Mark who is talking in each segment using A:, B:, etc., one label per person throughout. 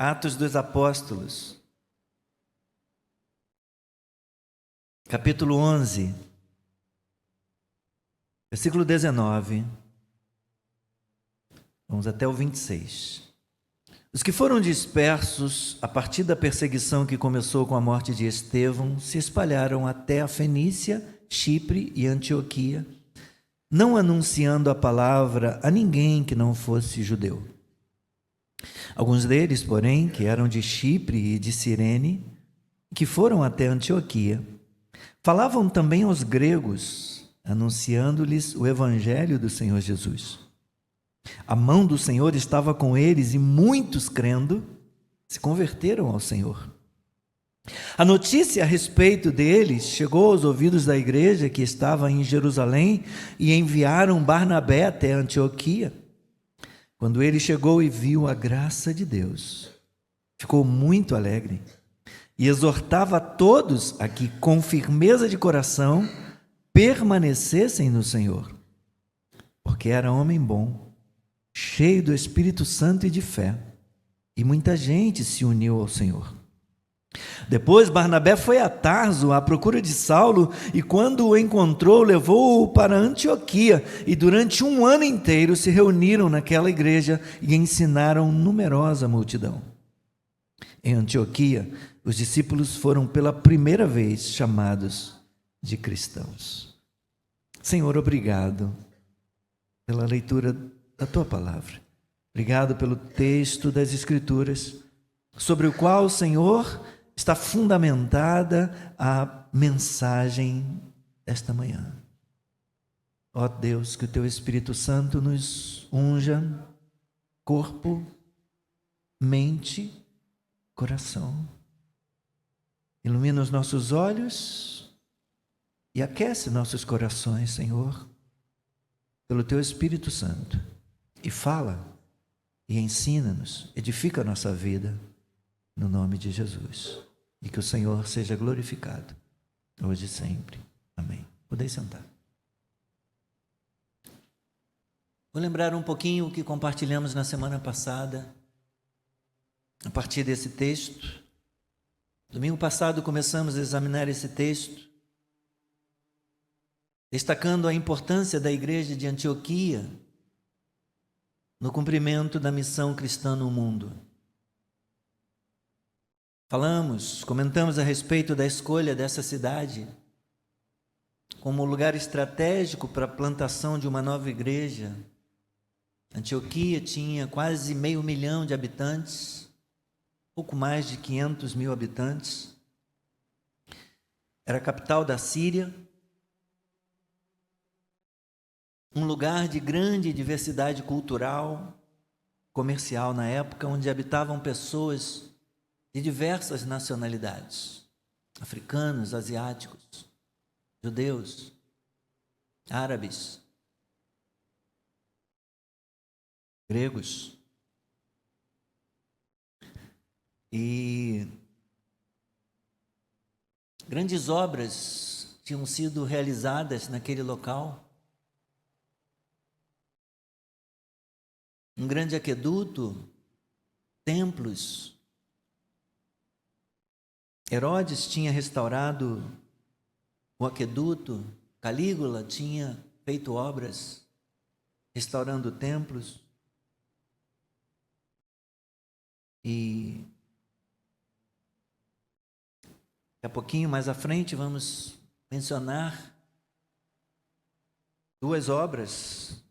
A: Atos dos Apóstolos, capítulo 11, versículo 19, vamos até o 26. Os que foram dispersos a partir da perseguição que começou com a morte de Estevão se espalharam até a Fenícia, Chipre e Antioquia, não anunciando a palavra a ninguém que não fosse judeu. Alguns deles, porém, que eram de Chipre e de Cirene, que foram até Antioquia, falavam também aos gregos, anunciando-lhes o evangelho do Senhor Jesus. A mão do Senhor estava com eles e muitos, crendo, se converteram ao Senhor. A notícia a respeito deles chegou aos ouvidos da igreja que estava em Jerusalém e enviaram Barnabé até Antioquia. Quando ele chegou e viu a graça de Deus, ficou muito alegre e exortava a todos a que, com firmeza de coração, permanecessem no Senhor, porque era homem bom, cheio do Espírito Santo e de fé, e muita gente se uniu ao Senhor. Depois Barnabé foi a Tarso à procura de Saulo, e quando o encontrou, levou-o para Antioquia, e durante 1 ano inteiro se reuniram naquela igreja e ensinaram numerosa multidão. Em Antioquia, os discípulos foram pela primeira vez chamados de cristãos. Senhor, obrigado pela leitura da Tua palavra. Obrigado pelo texto das Escrituras, sobre o qual, Senhor, está fundamentada a mensagem desta manhã. Ó Deus, que o Teu Espírito Santo nos unja corpo, mente, coração. Ilumina os nossos olhos e aquece nossos corações, Senhor, pelo Teu Espírito Santo. E fala e ensina-nos, edifica a nossa vida, no nome de Jesus. E que o Senhor seja glorificado, hoje e sempre. Amém. Podeis sentar. Vou lembrar um pouquinho o que compartilhamos na semana passada, a partir desse texto. Domingo passado começamos a examinar esse texto, destacando a importância da igreja de Antioquia no cumprimento da missão cristã no mundo. Comentamos a respeito da escolha dessa cidade como lugar estratégico para a plantação de uma nova igreja. Antioquia tinha quase 500 mil de habitantes, pouco mais de 500 mil habitantes. Era a capital da Síria, um lugar de grande diversidade cultural, comercial na época, onde habitavam pessoas de diversas nacionalidades, africanos, asiáticos, judeus, árabes, gregos. E grandes obras tinham sido realizadas naquele local. Um grande aqueduto, templos. Herodes tinha restaurado o aqueduto, Calígula tinha feito obras, restaurando templos. E daqui a pouquinho mais à frente vamos mencionar 2 obras,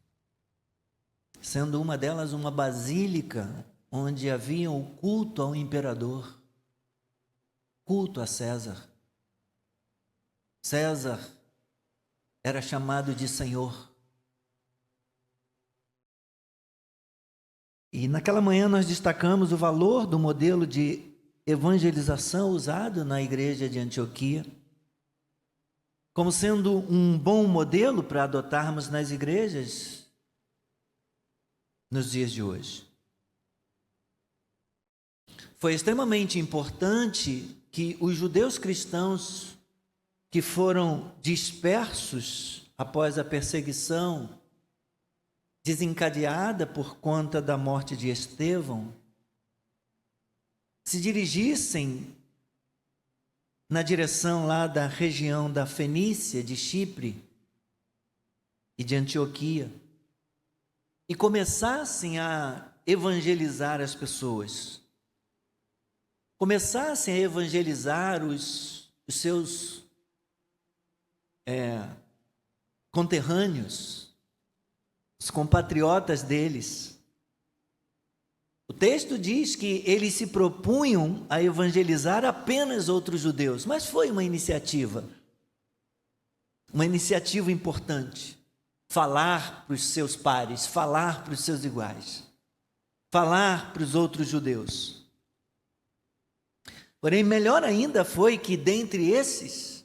A: sendo uma delas uma basílica onde havia o culto ao imperador, culto a César. César era chamado de Senhor. E naquela manhã nós destacamos o valor do modelo de evangelização usado na igreja de Antioquia, como sendo um bom modelo para adotarmos nas igrejas nos dias de hoje. Foi extremamente importante que os judeus cristãos que foram dispersos após a perseguição desencadeada por conta da morte de Estevão, se dirigissem na direção lá da região da Fenícia, de Chipre e de Antioquia, e começassem a evangelizar as pessoas, começassem a evangelizar os seus conterrâneos, os compatriotas deles. O texto diz que eles se propunham a evangelizar apenas outros judeus, mas foi uma iniciativa importante. Falar para os seus pares, falar para os seus iguais, falar para os outros judeus. Porém, melhor ainda foi que dentre esses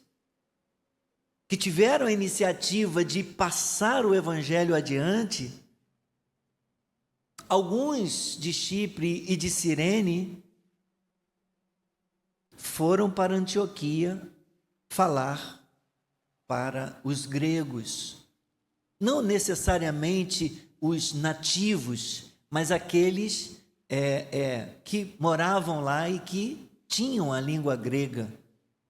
A: que tiveram a iniciativa de passar o evangelho adiante, alguns de Chipre e de Cirene foram para Antioquia falar para os gregos. Não necessariamente os nativos, mas aqueles que moravam lá e que tinham a língua grega,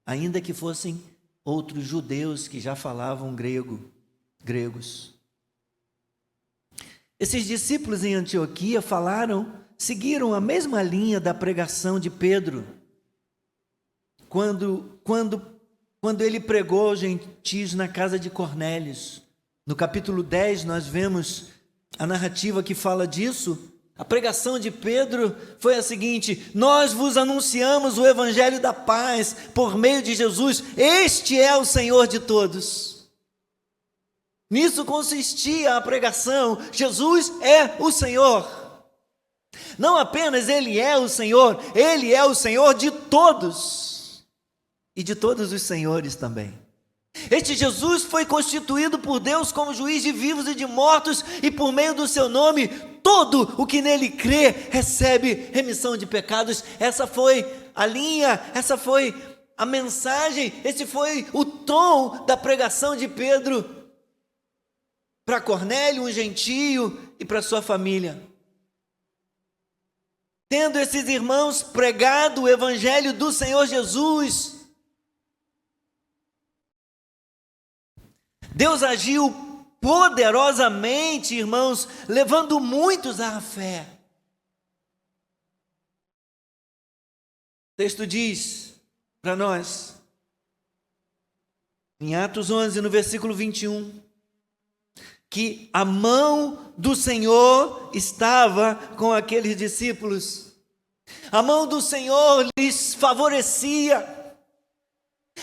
A: ainda que fossem outros judeus que já falavam gregos. Esses discípulos em Antioquia seguiram a mesma linha da pregação de Pedro, quando ele pregou aos gentios na casa de Cornélios. No capítulo 10, nós vemos a narrativa que fala disso. A pregação de Pedro foi a seguinte: nós vos anunciamos o evangelho da paz por meio de Jesus, este é o Senhor de todos. Nisso consistia a pregação: Jesus é o Senhor. Não apenas Ele é o Senhor de todos, e de todos os senhores também. Este Jesus foi constituído por Deus como juiz de vivos e de mortos, e por meio do seu nome, todo o que nele crê recebe remissão de pecados. Essa foi a linha, essa foi a mensagem, esse foi o tom da pregação de Pedro para Cornélio, um gentio, e para sua família. Tendo esses irmãos pregado o evangelho do Senhor Jesus, Deus agiu poderosamente, irmãos, levando muitos à fé. O texto diz para nós, em Atos 11, no versículo 21, que a mão do Senhor estava com aqueles discípulos. A mão do Senhor lhes favorecia.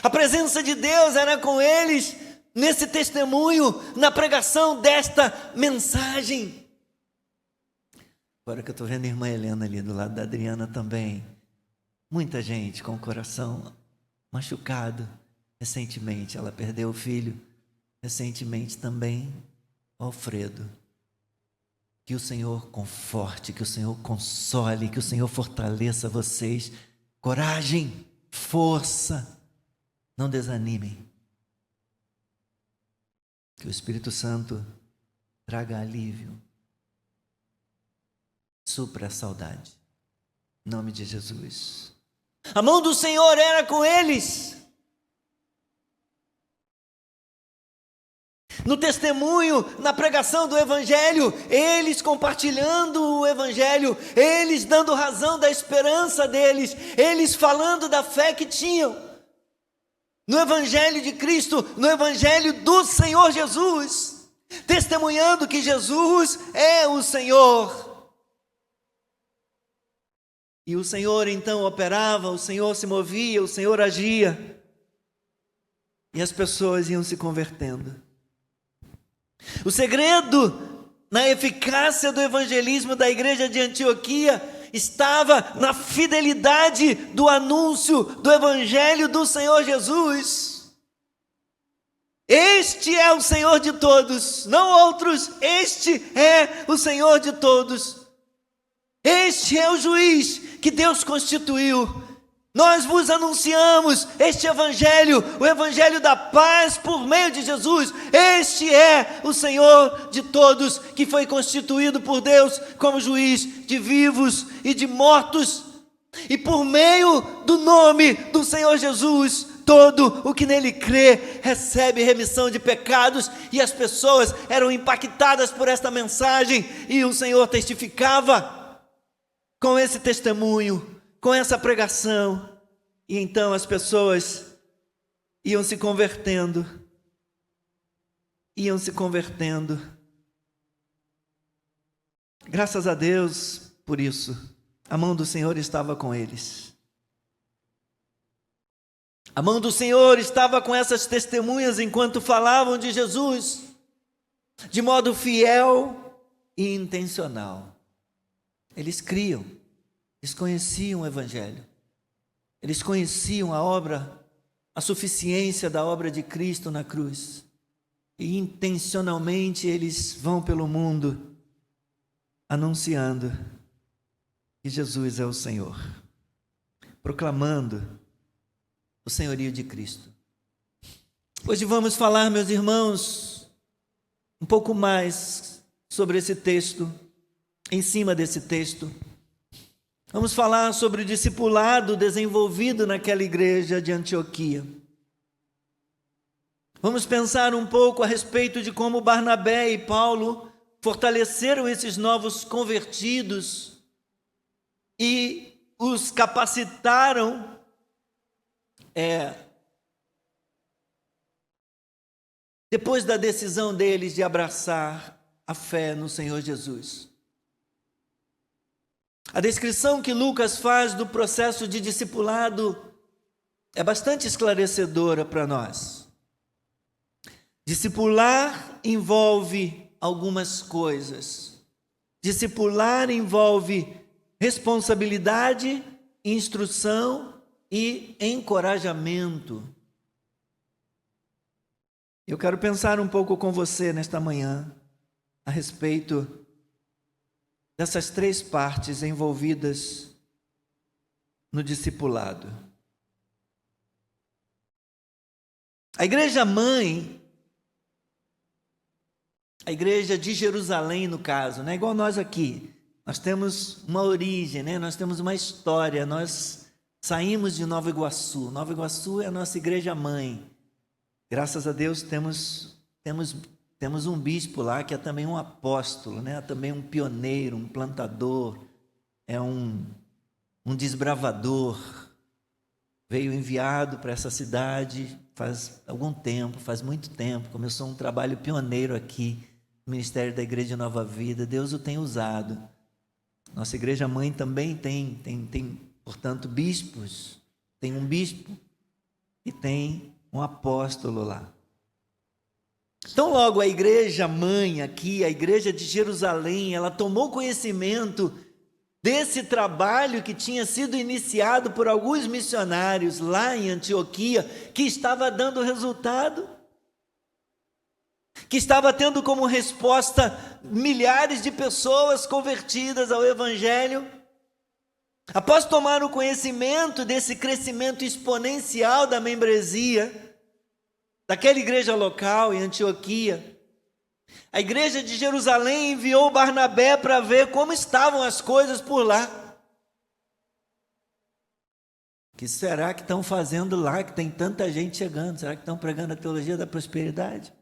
A: A presença de Deus era com eles, nesse testemunho, na pregação desta mensagem. Agora que eu estou vendo a irmã Helena ali do lado da Adriana também. Muita gente com o coração machucado. Recentemente ela perdeu o filho. Recentemente também Alfredo. Que o Senhor conforte, que o Senhor console, que o Senhor fortaleça vocês. Coragem, força. Não desanimem. Que o Espírito Santo traga alívio, supra a saudade, em nome de Jesus. A mão do Senhor era com eles. No testemunho, na pregação do Evangelho, eles compartilhando o Evangelho, eles dando razão da esperança deles, eles falando da fé que tinham no Evangelho de Cristo, no Evangelho do Senhor Jesus, testemunhando que Jesus é o Senhor. E o Senhor então operava, o Senhor se movia, o Senhor agia, e as pessoas iam se convertendo. O segredo na eficácia do evangelismo da igreja de Antioquia estava na fidelidade do anúncio do evangelho do Senhor Jesus. Este é o Senhor de todos, não outros, este é o Senhor de todos. Este é o juiz que Deus constituiu. Nós vos anunciamos este evangelho, o evangelho da paz por meio de Jesus. Este é o Senhor de todos, que foi constituído por Deus como juiz de vivos e de mortos. E por meio do nome do Senhor Jesus, todo o que nele crê recebe remissão de pecados. E as pessoas eram impactadas por esta mensagem, e o Senhor testificava com esse testemunho, com essa pregação. E então as pessoas iam se convertendo. Graças a Deus por isso. A mão do Senhor estava com eles. A mão do Senhor estava com essas testemunhas enquanto falavam de Jesus, de modo fiel e intencional. Eles criam, eles conheciam o Evangelho, eles conheciam a suficiência da obra de Cristo na cruz. E intencionalmente eles vão pelo mundo anunciando que Jesus é o Senhor, proclamando o senhorio de Cristo. Hoje vamos falar, meus irmãos, um pouco mais sobre esse texto, em cima desse texto. Vamos falar sobre o discipulado desenvolvido naquela igreja de Antioquia. Vamos pensar um pouco a respeito de como Barnabé e Paulo fortaleceram esses novos convertidos e os capacitaram depois da decisão deles de abraçar a fé no Senhor Jesus. A descrição que Lucas faz do processo de discipulado é bastante esclarecedora para nós. Discipular envolve algumas coisas. Discipular envolve responsabilidade, instrução e encorajamento. Eu quero pensar um pouco com você nesta manhã a respeito dessas três partes envolvidas no discipulado. A igreja mãe, a igreja de Jerusalém, no caso, né? Igual nós aqui, nós temos uma origem, né? Nós temos uma história, nós saímos de Nova Iguaçu. Nova Iguaçu é a nossa igreja mãe. Graças a Deus temos um bispo lá que é também um apóstolo, né? Também um pioneiro, um plantador, é um desbravador. Veio enviado para essa cidade faz algum tempo, faz muito tempo. Começou um trabalho pioneiro aqui, no Ministério da Igreja Nova Vida. Deus o tem usado. Nossa igreja mãe também tem, portanto, bispos. Tem um bispo e tem um apóstolo lá. Então, logo a igreja mãe aqui, a igreja de Jerusalém, ela tomou conhecimento desse trabalho que tinha sido iniciado por alguns missionários lá em Antioquia, que estava dando resultado, que estava tendo como resposta milhares de pessoas convertidas ao Evangelho. Após tomar o conhecimento desse crescimento exponencial da membresia daquela igreja local em Antioquia, a igreja de Jerusalém enviou Barnabé para ver como estavam as coisas por lá. O que será que estão fazendo lá, que tem tanta gente chegando? Será que estão pregando a teologia da prosperidade?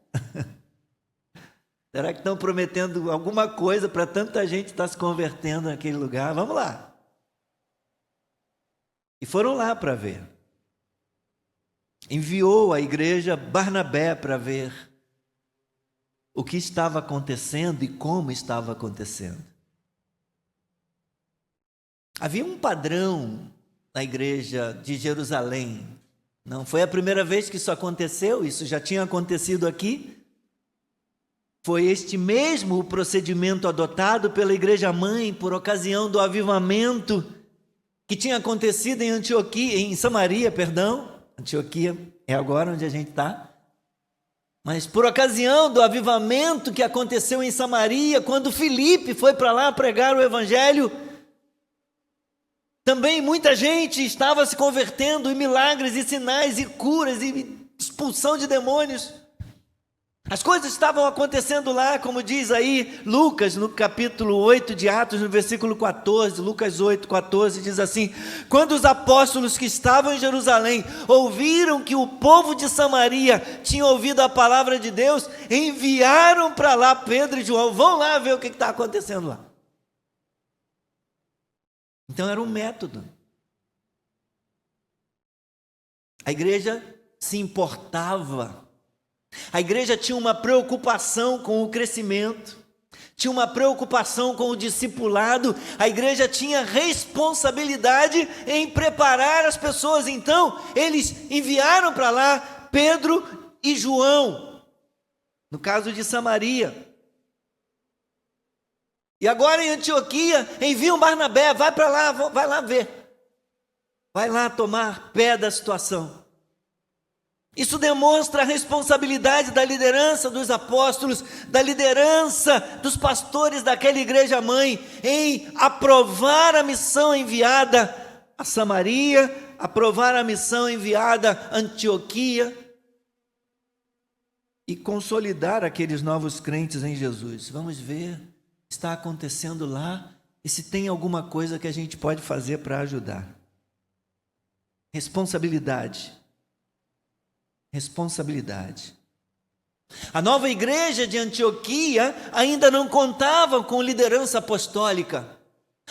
A: Será que estão prometendo alguma coisa para tanta gente estar se convertendo naquele lugar? Vamos lá. E foram lá para ver. Enviou a igreja Barnabé para ver o que estava acontecendo e como estava acontecendo. Havia um padrão na igreja de Jerusalém. Não foi a primeira vez que isso aconteceu, isso já tinha acontecido aqui. Foi este mesmo o procedimento adotado pela igreja mãe por ocasião do avivamento que tinha acontecido em Antioquia, em Samaria, perdão. Antioquia é agora onde a gente está. Mas por ocasião do avivamento que aconteceu em Samaria, quando Filipe foi para lá pregar o Evangelho, também muita gente estava se convertendo, e milagres e sinais e curas e expulsão de demônios. As coisas estavam acontecendo lá, como diz aí Lucas, no capítulo 8 de Atos, no versículo 14, Lucas 8, 14, diz assim: quando os apóstolos que estavam em Jerusalém ouviram que o povo de Samaria tinha ouvido a palavra de Deus, enviaram para lá Pedro e João. Vão lá ver o que está acontecendo lá. Então era um método. A igreja se importava. A igreja tinha uma preocupação com o crescimento, tinha uma preocupação com o discipulado, a igreja tinha responsabilidade em preparar as pessoas. Então, eles enviaram para lá Pedro e João, no caso de Samaria. E agora em Antioquia, enviam Barnabé, vai para lá, vai lá ver, vai lá tomar pé da situação. Isso demonstra a responsabilidade da liderança dos apóstolos, da liderança dos pastores daquela igreja mãe, em aprovar a missão enviada a Samaria, aprovar a missão enviada a Antioquia e consolidar aqueles novos crentes em Jesus. Vamos ver o que está acontecendo lá e se tem alguma coisa que a gente pode fazer para ajudar. Responsabilidade. A nova igreja de Antioquia ainda não contava com liderança apostólica.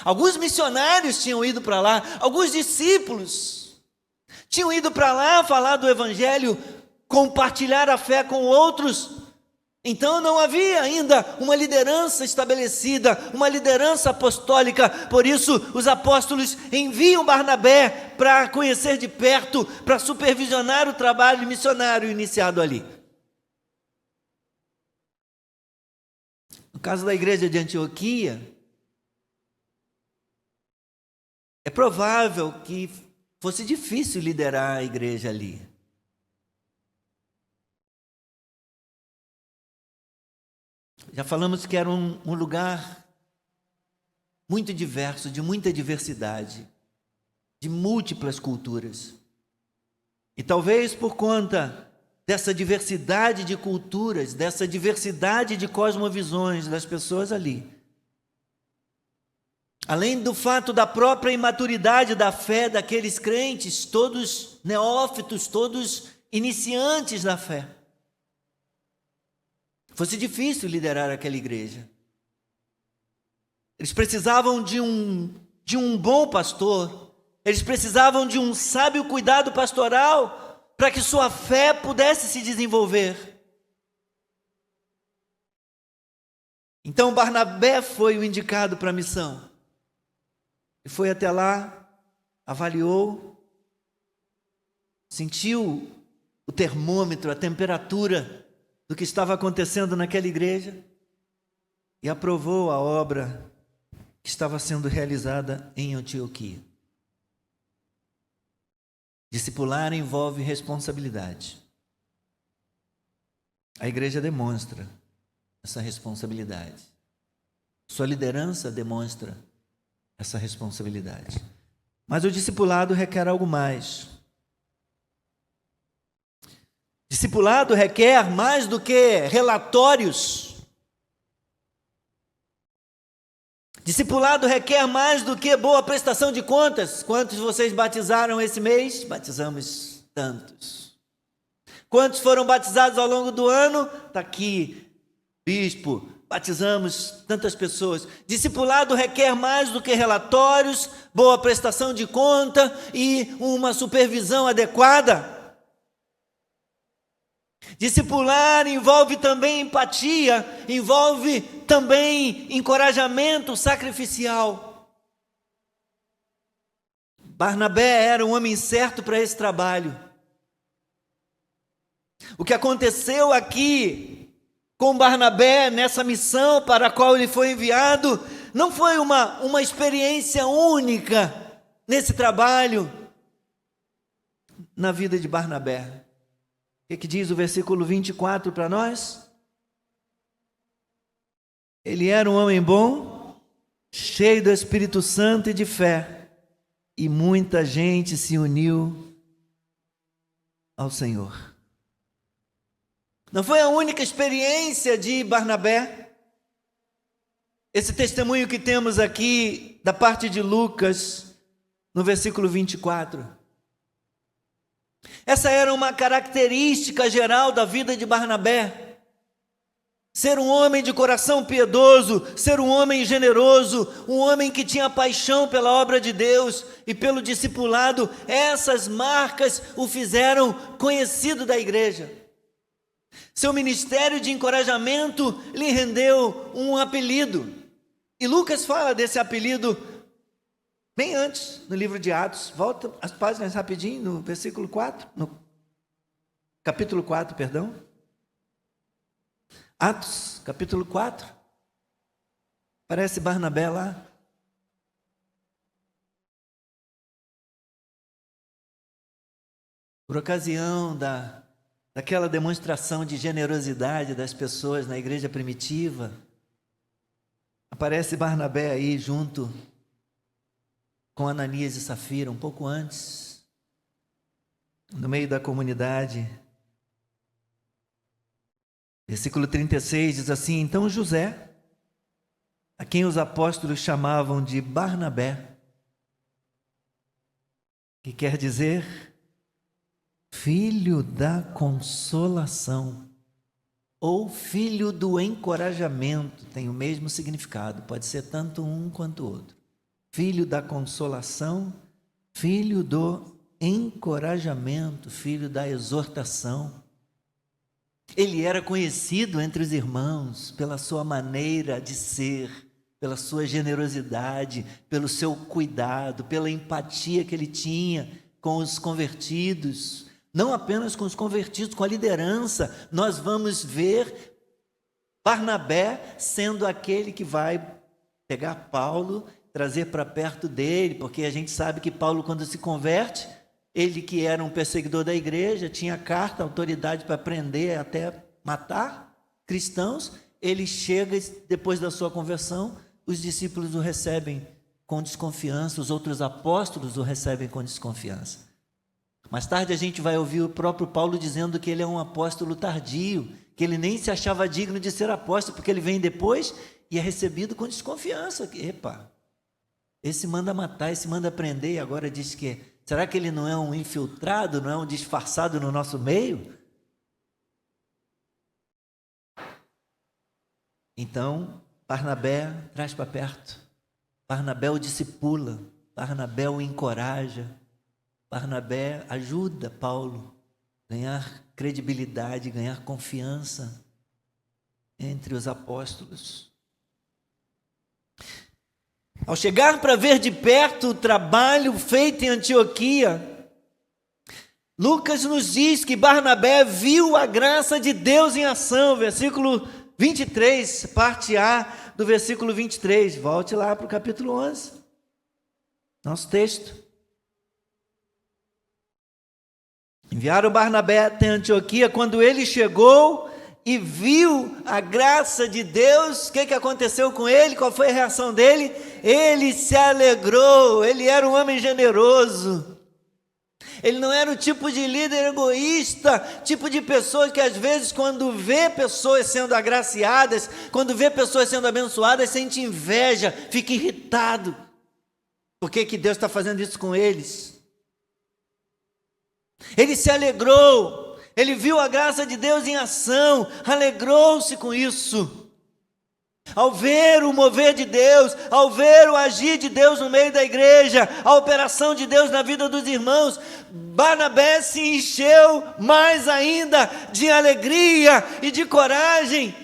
A: Alguns missionários tinham ido para lá, alguns discípulos tinham ido para lá falar do evangelho, compartilhar a fé com outros. Então não havia ainda uma liderança estabelecida, uma liderança apostólica. Por isso os apóstolos enviam Barnabé para conhecer de perto, para supervisionar o trabalho missionário iniciado ali. No caso da igreja de Antioquia, é provável que fosse difícil liderar a igreja ali. Já falamos que era um lugar muito diverso, de muita diversidade, de múltiplas culturas. E talvez por conta dessa diversidade de culturas, dessa diversidade de cosmovisões das pessoas ali, além do fato da própria imaturidade da fé daqueles crentes, todos neófitos, todos iniciantes da fé, fosse difícil liderar aquela igreja. Eles precisavam de um bom pastor, eles precisavam de um sábio cuidado pastoral para que sua fé pudesse se desenvolver. Então Barnabé foi o indicado para a missão. E foi até lá, avaliou, sentiu o termômetro, a temperatura do que estava acontecendo naquela igreja e aprovou a obra que estava sendo realizada em Antioquia. Discipular envolve responsabilidade. A igreja demonstra essa responsabilidade. Sua liderança demonstra essa responsabilidade. Mas o discipulado requer algo mais. Discipulado requer mais do que relatórios. Discipulado requer mais do que boa prestação de contas. Quantos vocês batizaram esse mês? Batizamos tantos. Quantos foram batizados ao longo do ano? Está aqui, bispo, batizamos tantas pessoas. Discipulado requer mais do que relatórios, boa prestação de conta e uma supervisão adequada. Discipular envolve também empatia, envolve também encorajamento sacrificial. Barnabé era um homem certo para esse trabalho. O que aconteceu aqui com Barnabé nessa missão para a qual ele foi enviado não foi uma experiência única nesse trabalho na vida de Barnabé. O que diz o versículo 24 para nós? Ele era um homem bom, cheio do Espírito Santo e de fé, e muita gente se uniu ao Senhor. Não foi a única experiência de Barnabé. Esse testemunho que temos aqui da parte de Lucas, no versículo 24. Essa era uma característica geral da vida de Barnabé. Ser um homem de coração piedoso, ser um homem generoso, um homem que tinha paixão pela obra de Deus e pelo discipulado. Essas marcas o fizeram conhecido da igreja. Seu ministério de encorajamento lhe rendeu um apelido. E Lucas fala desse apelido bem antes, no livro de Atos. Volta as páginas rapidinho, no versículo 4, no capítulo 4, perdão. Atos, capítulo 4. Aparece Barnabé lá. Por ocasião daquela demonstração de generosidade das pessoas na igreja primitiva, aparece Barnabé aí junto com Ananias e Safira, um pouco antes, no meio da comunidade. Versículo 36 diz assim: então José, a quem os apóstolos chamavam de Barnabé, que quer dizer filho da consolação, ou filho do encorajamento, tem o mesmo significado, pode ser tanto um quanto o outro. Filho da consolação, filho do encorajamento, filho da exortação. Ele era conhecido entre os irmãos pela sua maneira de ser, pela sua generosidade, pelo seu cuidado, pela empatia que ele tinha com os convertidos. Não apenas com os convertidos, com a liderança. Nós vamos ver Barnabé sendo aquele que vai pegar Paulo, trazer para perto dele, porque a gente sabe que Paulo, quando se converte, ele que era um perseguidor da igreja, tinha carta, autoridade para prender, até matar cristãos. Ele chega, depois da sua conversão, os discípulos o recebem com desconfiança, os outros apóstolos o recebem com desconfiança. Mais tarde a gente vai ouvir o próprio Paulo dizendo que ele é um apóstolo tardio, que ele nem se achava digno de ser apóstolo, porque ele vem depois e é recebido com desconfiança. Epa, esse manda matar, esse manda prender, e agora diz que... Será que ele não é um infiltrado, não é um disfarçado no nosso meio? Então, Barnabé traz para perto. Barnabé o discipula, Barnabé o encoraja. Barnabé ajuda Paulo a ganhar credibilidade, ganhar confiança entre os apóstolos. Ao chegar para ver de perto o trabalho feito em Antioquia, Lucas nos diz que Barnabé viu a graça de Deus em ação, versículo 23, parte A do versículo 23. Volte lá para o capítulo 11, nosso texto. Enviaram Barnabé até Antioquia. Quando ele chegou e viu a graça de Deus, o que aconteceu com ele? Qual foi a reação dele? Ele se alegrou. Ele era um homem generoso. Ele não era o tipo de líder egoísta, tipo de pessoa que às vezes quando vê pessoas sendo agraciadas, quando vê pessoas sendo abençoadas, sente inveja, fica irritado. Por que Deus está fazendo isso com eles? Ele se alegrou. Ele viu a graça de Deus em ação, alegrou-se com isso. Ao ver o mover de Deus, ao ver o agir de Deus no meio da igreja, a operação de Deus na vida dos irmãos, Barnabé se encheu mais ainda de alegria e de coragem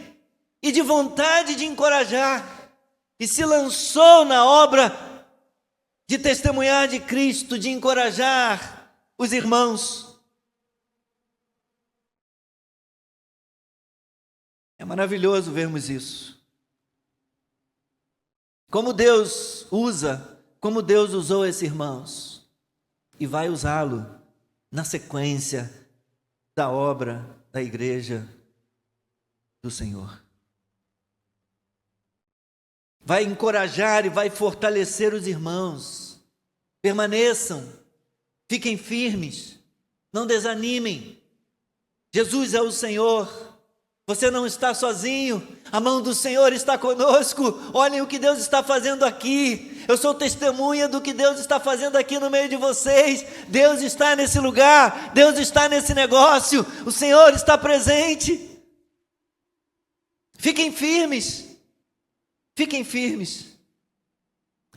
A: e de vontade de encorajar, e se lançou na obra de testemunhar de Cristo, de encorajar os irmãos. É maravilhoso vermos isso. Como Deus usa, como Deus usou esses irmãos e vai usá-lo na sequência da obra da igreja do Senhor. Vai encorajar e vai fortalecer os irmãos. Permaneçam, fiquem firmes, não desanimem. Jesus é o Senhor. Você não está sozinho, a mão do Senhor está conosco. Olhem o que Deus está fazendo aqui. Eu sou testemunha do que Deus está fazendo aqui no meio de vocês. Deus está nesse lugar, Deus está nesse negócio, o Senhor está presente. Fiquem firmes, fiquem firmes.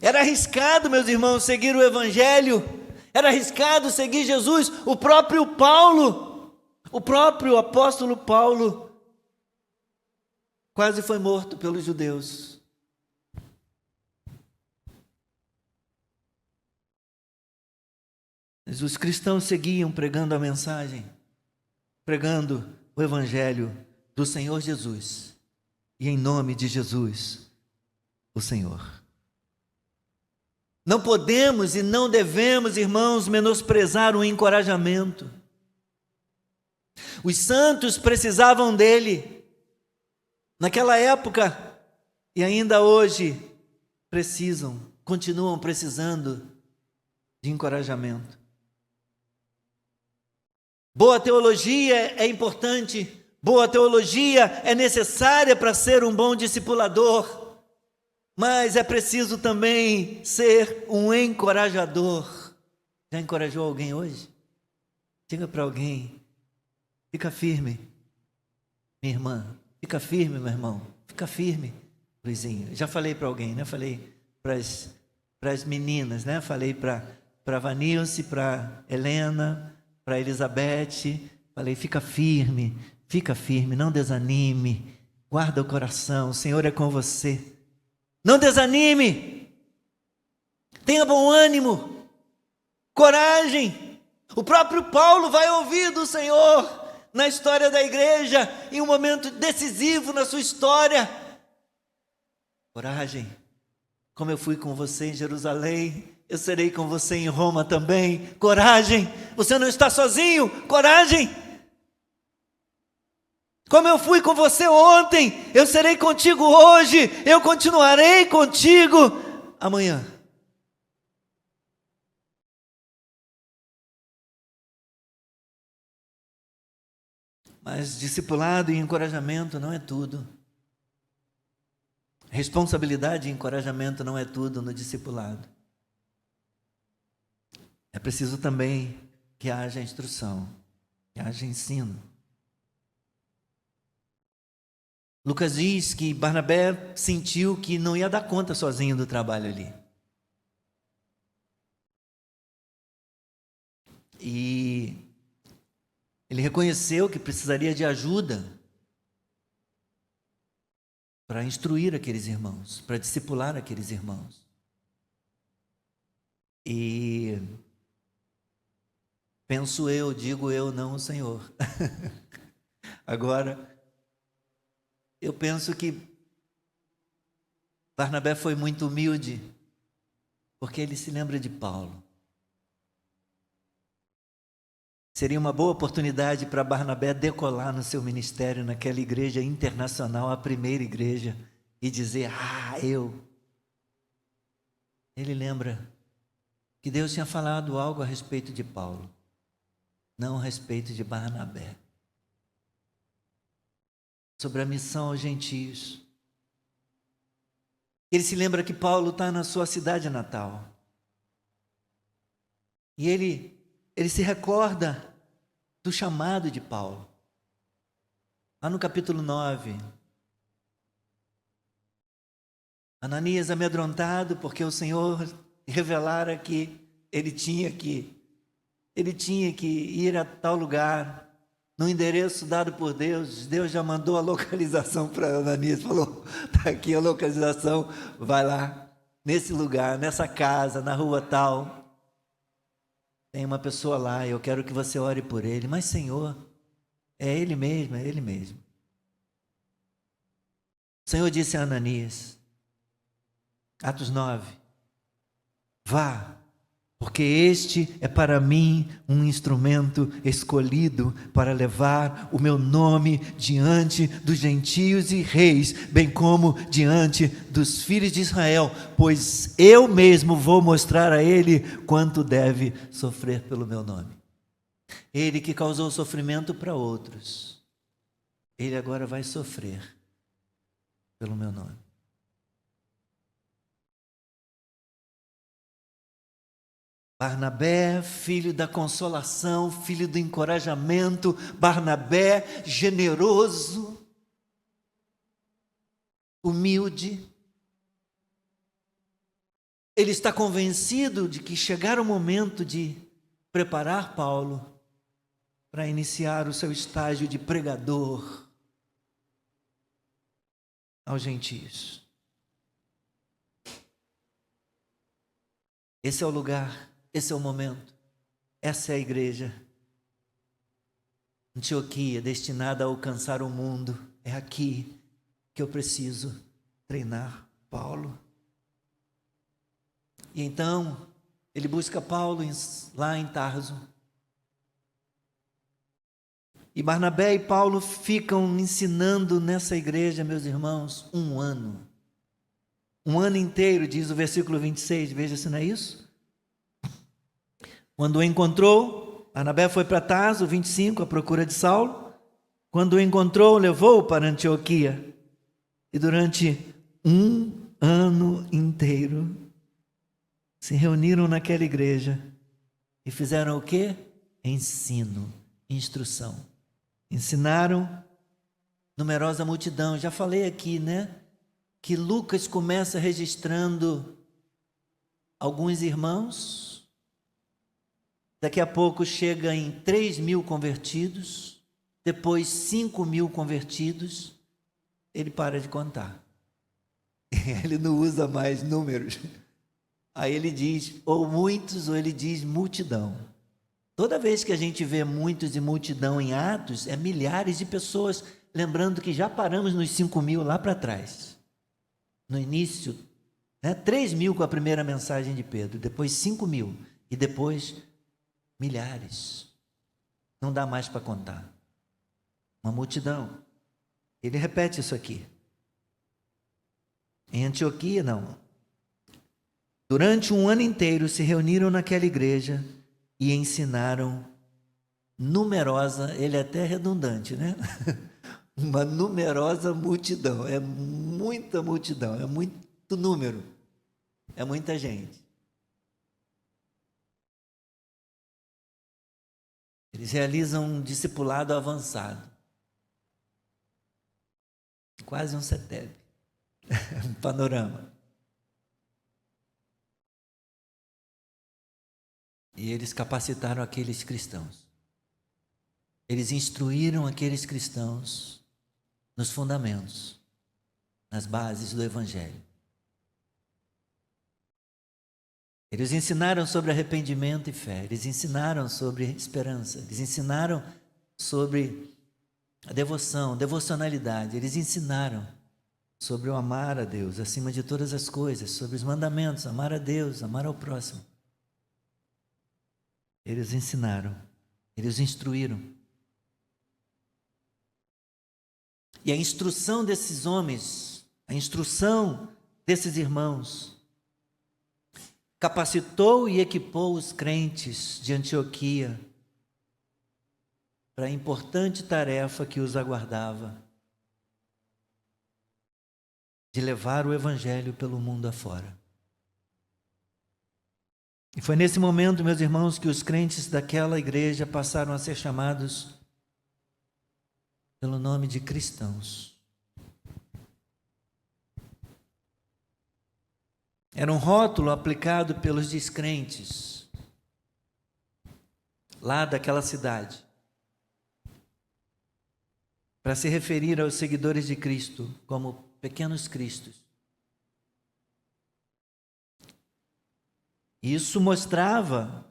A: Era arriscado, meus irmãos, seguir o Evangelho, era arriscado seguir Jesus. O próprio Paulo, o próprio apóstolo Paulo, quase foi morto pelos judeus. Mas os cristãos seguiam pregando a mensagem, pregando o Evangelho do Senhor Jesus. E em nome de Jesus, o Senhor. Não podemos e não devemos, irmãos, menosprezar o encorajamento. Os santos precisavam dele. Naquela época, e ainda hoje, continuam precisando de encorajamento. Boa teologia é importante, boa teologia é necessária para ser um bom discipulador, mas é preciso também ser um encorajador. Já encorajou alguém hoje? Diga para alguém, fica firme, minha irmã. Fica firme, meu irmão. Fica firme, Luizinho. Já falei para alguém, né? Falei para as meninas, né? Falei para a Vanilce, para Helena, para Elizabeth. Falei, fica firme, não desanime. Guarda o coração, o Senhor é com você. Não desanime. Tenha bom ânimo. Coragem. O próprio Paulo vai ouvir do Senhor na história da igreja, em um momento decisivo na sua história. Coragem, como eu fui com você em Jerusalém, eu serei com você em Roma também. Coragem, você não está sozinho. Coragem, como eu fui com você ontem, eu serei contigo hoje, eu continuarei contigo amanhã. Mas discipulado e encorajamento não é tudo. Responsabilidade e encorajamento não é tudo no discipulado. É preciso também que haja instrução, que haja ensino. Lucas diz que Barnabé sentiu que não ia dar conta sozinho do trabalho ali. E ele reconheceu que precisaria de ajuda para instruir aqueles irmãos, para discipular aqueles irmãos. E penso eu, digo eu, não o Senhor. Agora, eu penso que Barnabé foi muito humilde, porque ele se lembra de Paulo. Seria uma boa oportunidade para Barnabé decolar no seu ministério naquela igreja internacional, a primeira igreja, e dizer, Ele lembra que Deus tinha falado algo a respeito de Paulo, não a respeito de Barnabé. Sobre a missão aos gentios. Ele se lembra que Paulo está na sua cidade natal. E ele se recorda do chamado de Paulo. Lá no capítulo 9. Ananias amedrontado porque o Senhor revelara que ele tinha que ir a tal lugar, no endereço dado por Deus. Deus já mandou a localização para Ananias, falou, está aqui a localização, vai lá, nesse lugar, nessa casa, na rua tal. Tem uma pessoa lá, eu quero que você ore por ele. Mas, Senhor, é ele mesmo, é ele mesmo. O Senhor disse a Ananias, Atos 9, vá, porque este é para mim um instrumento escolhido para levar o meu nome diante dos gentios e reis, bem como diante dos filhos de Israel, pois eu mesmo vou mostrar a ele quanto deve sofrer pelo meu nome. Ele que causou sofrimento para outros, ele agora vai sofrer pelo meu nome. Barnabé, filho da consolação, filho do encorajamento, Barnabé, generoso, humilde. Ele está convencido de que chegará o momento de preparar Paulo para iniciar o seu estágio de pregador aos gentios. Esse é o lugar, esse é o momento, essa é a igreja. Antioquia, destinada a alcançar o mundo, é aqui que eu preciso treinar Paulo. E então, ele busca Paulo lá em Tarso. E Barnabé e Paulo ficam ensinando nessa igreja, meus irmãos, um ano. Um ano inteiro, diz o versículo 26, veja se não é isso. Quando o encontrou, Barnabé foi para Tarso, 25, à procura de Saulo. Quando o encontrou, levou-o para Antioquia. E durante um ano inteiro, se reuniram naquela igreja e fizeram o quê? Ensino, instrução. Ensinaram numerosa multidão. Já falei aqui, né? Que Lucas começa registrando alguns irmãos. Daqui a pouco chega em 3.000 convertidos. Depois 5.000 convertidos. Ele para de contar. Ele não usa mais números. Aí ele diz ou muitos, ou ele diz multidão. Toda vez que a gente vê muitos e multidão em Atos, é milhares de pessoas, lembrando que já paramos nos 5.000 lá para trás. No início, 3.000 com a primeira mensagem de Pedro, depois 5.000 e depois milhares. Não dá mais para contar. Uma multidão. Ele repete isso aqui. Em Antioquia, não. Durante um ano inteiro se reuniram naquela igreja e ensinaram numerosa, ele é até redundante, né? Uma numerosa multidão, é muita multidão, é muito número, é muita gente. Eles realizam um discipulado avançado, quase um CETEB, um panorama. E eles capacitaram aqueles cristãos. Eles instruíram aqueles cristãos nos fundamentos, nas bases do Evangelho. Eles ensinaram sobre arrependimento e fé. Eles ensinaram sobre esperança. Eles ensinaram sobre a devoção, devocionalidade. Eles ensinaram sobre o amar a Deus acima de todas as coisas, sobre os mandamentos, amar a Deus, amar ao próximo. Eles ensinaram, eles instruíram. E a instrução desses homens, a instrução desses irmãos, capacitou e equipou os crentes de Antioquia para a importante tarefa que os aguardava, de levar o Evangelho pelo mundo afora. E foi nesse momento, meus irmãos, que os crentes daquela igreja passaram a ser chamados pelo nome de cristãos. Era um rótulo aplicado pelos descrentes lá daquela cidade, para se referir aos seguidores de Cristo como pequenos cristos. Isso mostrava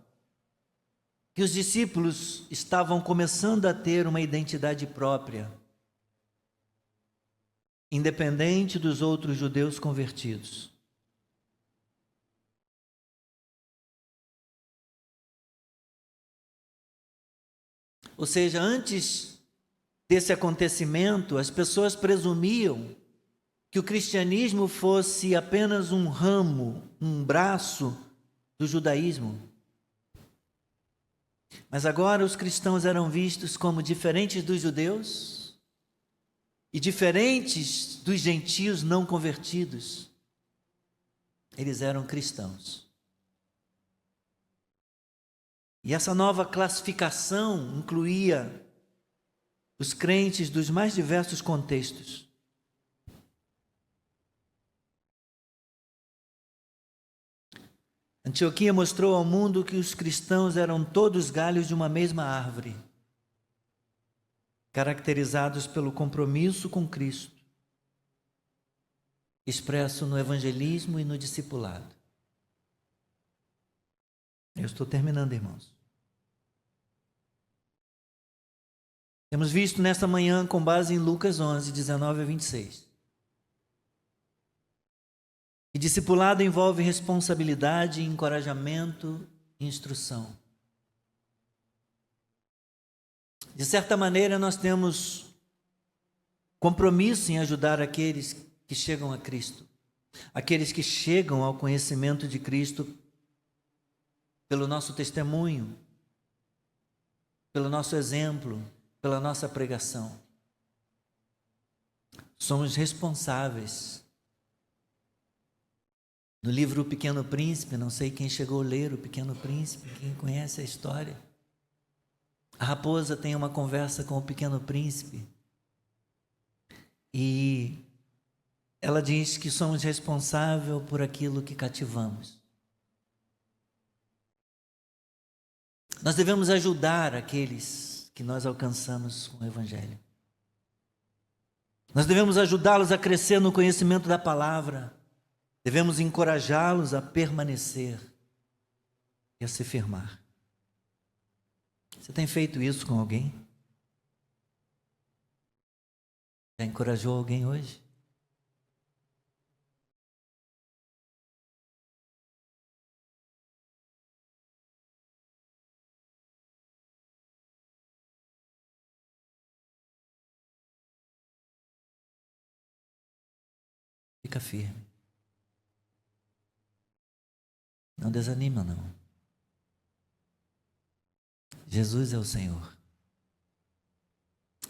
A: que os discípulos estavam começando a ter uma identidade própria, independente dos outros judeus convertidos. Ou seja, antes desse acontecimento, as pessoas presumiam que o cristianismo fosse apenas um ramo, um braço do judaísmo. Mas agora os cristãos eram vistos como diferentes dos judeus, E diferentes dos gentios não convertidos, eles eram cristãos. E essa nova classificação incluía os crentes dos mais diversos contextos. Antioquia mostrou ao mundo que os cristãos eram todos galhos de uma mesma árvore, caracterizados pelo compromisso com Cristo, expresso no evangelismo e no discipulado. Eu estou terminando, irmãos. Temos visto nesta manhã, com base em Lucas 11, 19 a 26. E discipulado envolve responsabilidade, encorajamento e instrução. De certa maneira, nós temos compromisso em ajudar aqueles que chegam a Cristo, aqueles que chegam ao conhecimento de Cristo pelo nosso testemunho, pelo nosso exemplo, pela nossa pregação. Somos responsáveis. No livro O Pequeno Príncipe, não sei quem chegou a ler O Pequeno Príncipe, quem conhece a história. A raposa tem uma conversa com o Pequeno Príncipe e ela diz que somos responsáveis por aquilo que cativamos. Nós devemos ajudar aqueles que nós alcançamos com o Evangelho. Nós devemos ajudá-los a crescer no conhecimento da palavra. Devemos encorajá-los a permanecer e a se firmar. Você tem feito isso com alguém? Já encorajou alguém hoje? Fica firme. Não desanima, não. Jesus é o Senhor.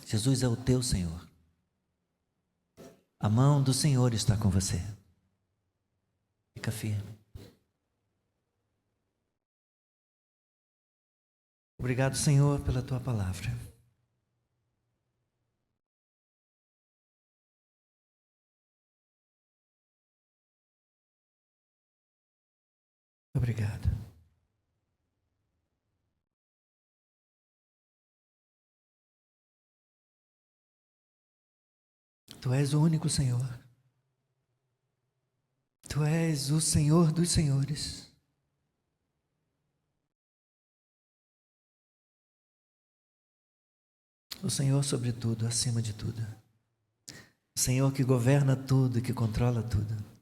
A: Jesus é o teu Senhor. A mão do Senhor está com você. Fica firme. Obrigado, Senhor, pela tua palavra. Obrigado. Tu és o único Senhor. Tu és o Senhor dos senhores. O Senhor sobre tudo, acima de tudo. O Senhor que governa tudo, que controla tudo.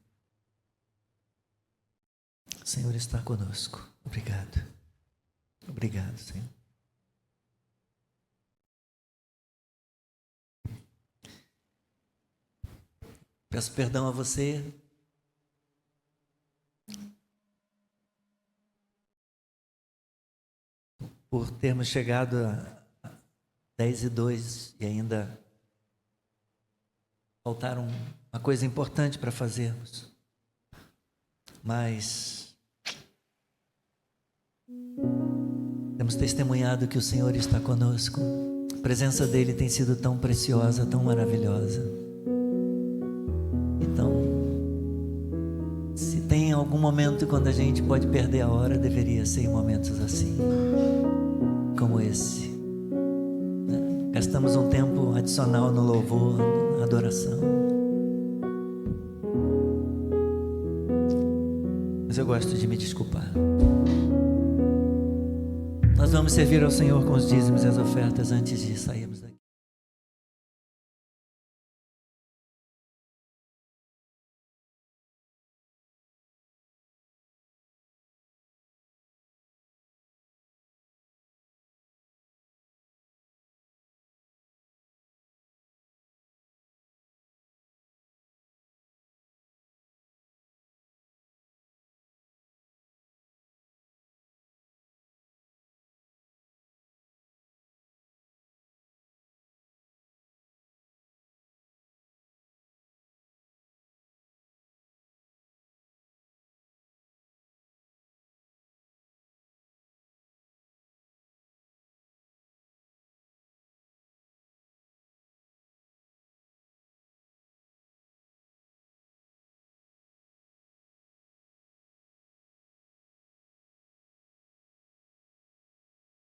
A: O Senhor está conosco. Obrigado. Obrigado, Senhor. Peço perdão a você. Por termos chegado a 10:02 e ainda faltaram uma coisa importante para fazermos. Mas temos testemunhado que o Senhor está conosco. A presença dele tem sido tão preciosa, tão maravilhosa. Então, se tem algum momento quando a gente pode perder a hora, deveria ser em momentos assim, como esse. Gastamos um tempo adicional no louvor, na adoração. Mas eu gosto de me desculpar. Nós vamos servir ao Senhor com os dízimos e as ofertas antes de sairmos daqui.